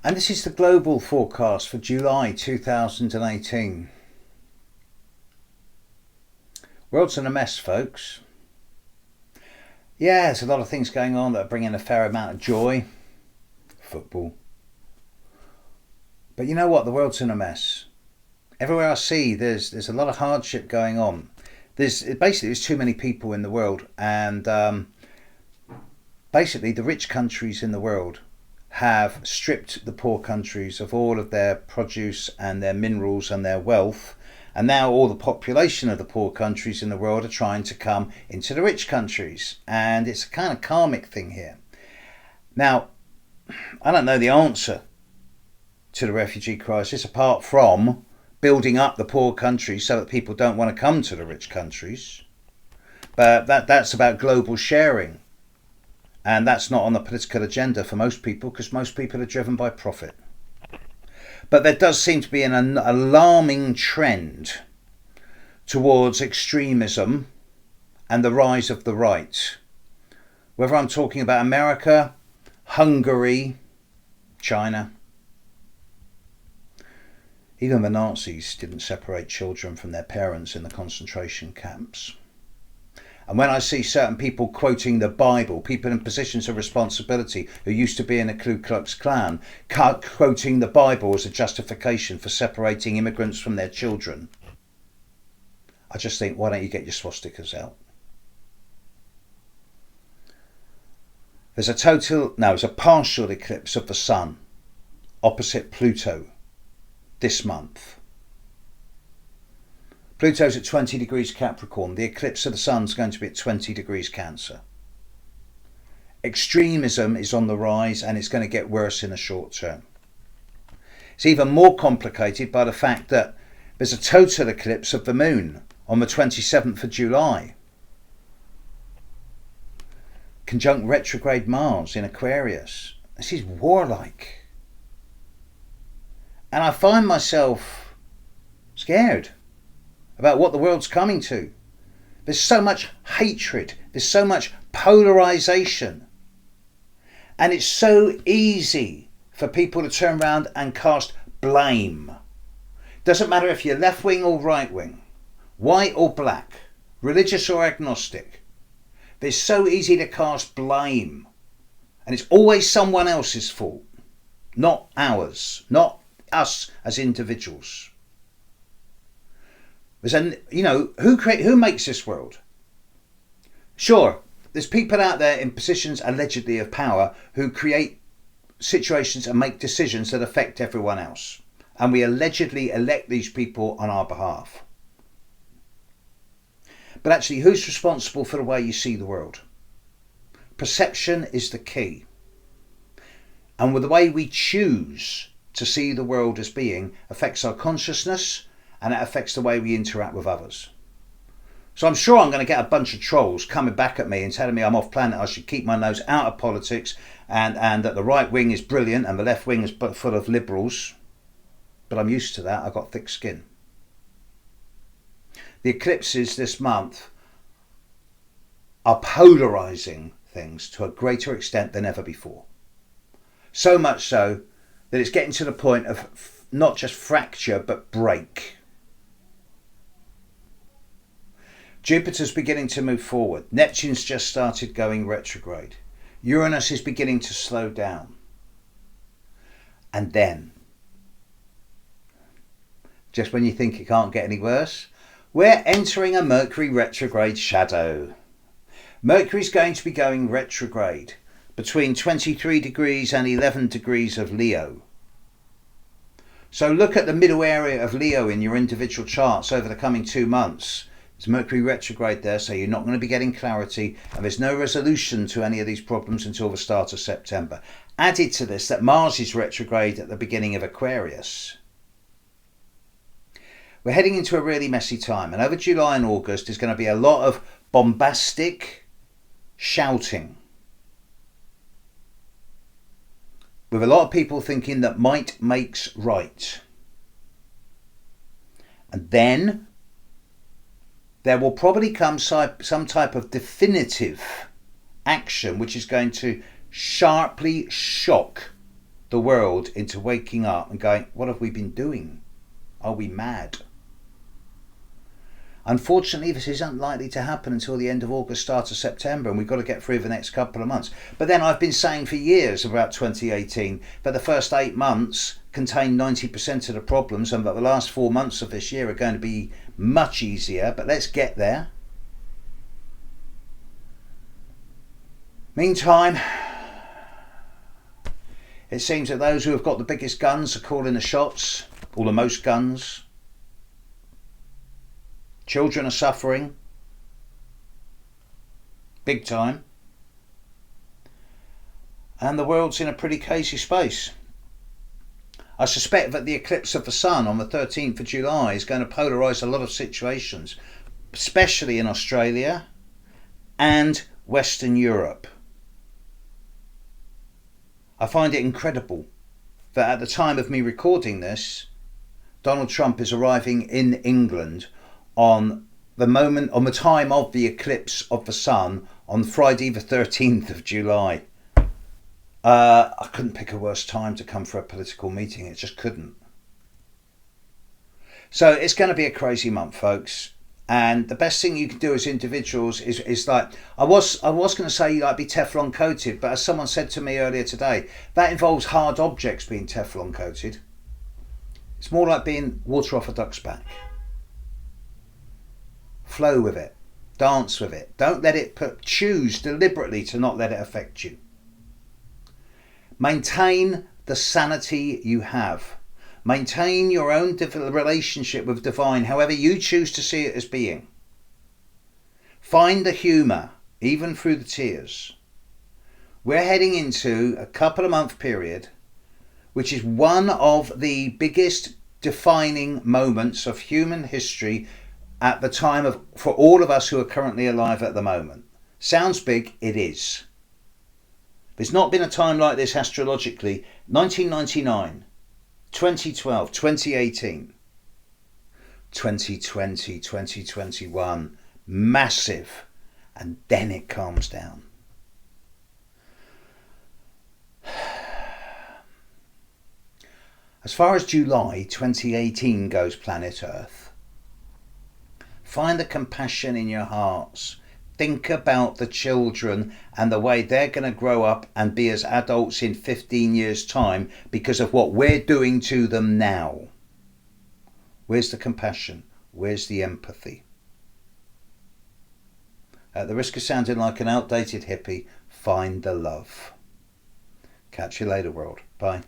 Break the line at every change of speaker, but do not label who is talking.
And this is the global forecast for July 2018. World's in a mess, folks. Yeah, there's a lot of things going on that are bringing a fair amount of joy. Football. But you know what? The world's in a mess. Everywhere I see, there's a lot of hardship going on. There's too many people in the world, and basically the rich countries in the world have stripped the poor countries of all of their produce and their minerals and their wealth, and now all the population of the poor countries in the world are trying to come into the rich countries, and it's a kind of karmic thing here. Now, I don't know the answer to the refugee crisis apart from building up the poor countries so that people don't want to come to the rich countries. But that's about global sharing. And that's not on the political agenda for most people, because most people are driven by profit. But there does seem to be an alarming trend towards extremism and the rise of the right. Whether I'm talking about America, Hungary, China. Even the Nazis didn't separate children from their parents in the concentration camps. And when I see certain people quoting the Bible, people in positions of responsibility who used to be in the Ku Klux Klan, quoting the Bible as a justification for separating immigrants from their children, I just think, why don't you get your swastikas out? There's a partial eclipse of the sun opposite Pluto this month. Pluto's at 20 degrees Capricorn. The eclipse of the sun's going to be at 20 degrees Cancer. Extremism is on the rise, and it's going to get worse in the short term. It's even more complicated by the fact that there's a total eclipse of the moon on the 27th of July. Conjunct retrograde Mars in Aquarius. This is warlike. And I find myself scared about what the world's coming to. There's so much hatred. There's so much polarization. And it's so easy for people to turn around and cast blame. Doesn't matter if you're left wing or right wing, white or black, religious or agnostic. It's so easy to cast blame. And it's always someone else's fault, not ours, not us as individuals. Who makes this world? Sure, there's people out there in positions allegedly of power who create situations and make decisions that affect everyone else. And we allegedly elect these people on our behalf. But actually, who's responsible for the way you see the world? Perception is the key. And with the way we choose to see the world as being affects our consciousness, and it affects the way we interact with others. So I'm sure I'm going to get a bunch of trolls coming back at me and telling me I'm off planet, I should keep my nose out of politics, and that the right wing is brilliant and the left wing is full of liberals. But I'm used to that. I've got thick skin. The eclipses this month are polarising things to a greater extent than ever before. So much so that it's getting to the point of not just fracture, but break. Jupiter's beginning to move forward. Neptune's just started going retrograde. Uranus is beginning to slow down. And then, just when you think it can't get any worse, we're entering a Mercury retrograde shadow. Mercury's going to be going retrograde between 23 degrees and 11 degrees of Leo. So look at the middle area of Leo in your individual charts over the coming 2 months. There's Mercury retrograde there, so you're not going to be getting clarity, and there's no resolution to any of these problems until the start of September. Added to this, that Mars is retrograde at the beginning of Aquarius. We're heading into a really messy time, and over July and August there's going to be a lot of bombastic shouting, with a lot of people thinking that might makes right. And then there will probably come some type of definitive action which is going to sharply shock the world into waking up and going, what have we been doing? Are we mad? Unfortunately, this isn't likely to happen until the end of August, start of September, and we've got to get through the next couple of months. But then I've been saying for years about 2018 that the first 8 months contain 90% of the problems, and that the last 4 months of this year are going to be much easier, but let's get there. Meantime, it seems that those who have got the biggest guns are calling the shots, or the most guns. Children are suffering, big time, and the world's in a pretty crazy space. I suspect that the eclipse of the sun on the 13th of July is going to polarise a lot of situations, especially in Australia and Western Europe. I find it incredible that at the time of me recording this, Donald Trump is arriving in England on the time of the eclipse of the sun on Friday the 13th of July. I couldn't pick a worse time to come for a political meeting. It just couldn't. So it's going to be a crazy month, folks. And the best thing you can do as individuals is like, I was going to say like be Teflon coated, but as someone said to me earlier today, that involves hard objects being Teflon coated. It's more like being water off a duck's back. Flow with it, dance with it. Don't let it choose deliberately to not let it affect you. Maintain the sanity you have. Maintain your own relationship with divine, however you choose to see it as being. Find the humour, even through the tears. We're heading into a couple of month period, which is one of the biggest defining moments of human history at the time for all of us who are currently alive at the moment. Sounds big, it is. There's not been a time like this astrologically. 1999, 2012, 2018, 2020, 2021, massive, and then it calms down. As far as July 2018 goes, planet Earth, find the compassion in your hearts. Think about the children and the way they're going to grow up and be as adults in 15 years' time because of what we're doing to them now. Where's the compassion? Where's the empathy? At the risk of sounding like an outdated hippie, find the love. Catch you later, world. Bye.